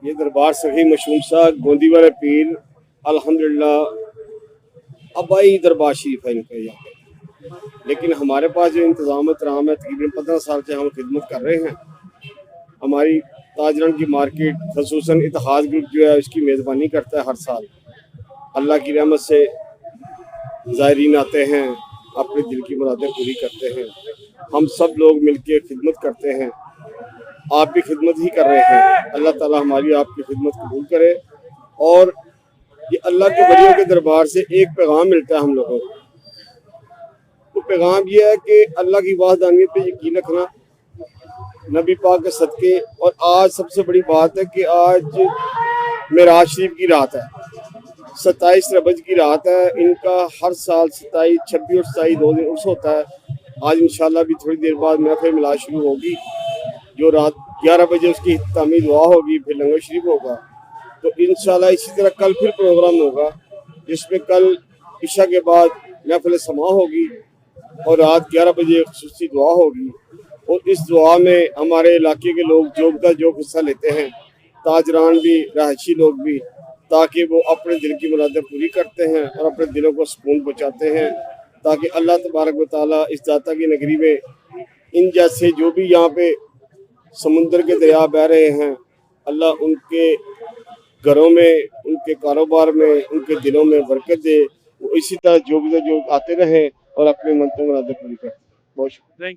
یہ دربار سخی مشہور سا گوندی والے پیر الحمدللہ ابائی دربار شریف ہے ان کا یہاں پہ، لیکن ہمارے پاس جو انتظام احترام ہے تقریباً 15 سال سے ہم خدمت کر رہے ہیں. ہماری تاجران کی مارکیٹ خصوصاً اتحاد گروپ جو ہے اس کی میزبانی کرتا ہے ہر سال. اللہ کی رحمت سے زائرین آتے ہیں، اپنے دل کی مرادیں پوری کرتے ہیں. ہم سب لوگ مل کے خدمت کرتے ہیں، آپ بھی خدمت ہی کر رہے ہیں. اللہ تعالیٰ ہماری آپ کی خدمت قبول کرے. اور یہ اللہ کے ولیوں کے دربار سے ایک پیغام ملتا ہے ہم لوگوں کو. وہ پیغام یہ ہے کہ اللہ کی وحدانیت پہ یقین رکھنا، نبی پاک کے صدقے. اور آج سب سے بڑی بات ہے کہ آج معراج شریف کی رات ہے، 27 ربیع کی رات ہے. ان کا ہر سال 27، 26 اور 27 2 دن عرس ہوتا ہے. آج انشاءاللہ بھی تھوڑی دیر بعد محفل میلاد شروع ہوگی، جو رات 11 بجے اس کی اختتامی دعا ہوگی، پھر لنگر شریف ہوگا. تو انشاءاللہ اسی طرح کل پھر پروگرام ہوگا، جس میں کل عشاء کے بعد محفل سماع ہوگی اور رات 11 بجے خصوصی دعا ہوگی. اور اس دعا میں ہمارے علاقے کے لوگ جو حصہ لیتے ہیں، تاجران بھی، رہائشی لوگ بھی، تاکہ وہ اپنے دل کی مرادیں پوری کرتے ہیں اور اپنے دلوں کو سکون پہنچاتے ہیں، تاکہ اللہ تبارک و تعالیٰ اس داتا کی نگری میں ان جیسے جو بھی یہاں پہ سمندر کے دریا بہ رہے ہیں، اللہ ان کے گھروں میں، ان کے کاروبار میں، ان کے دلوں میں برکت دے. وہ اسی طرح جو آتے رہیں اور اپنے منتوں مرادیں پوری کریں. بہت شکریہ.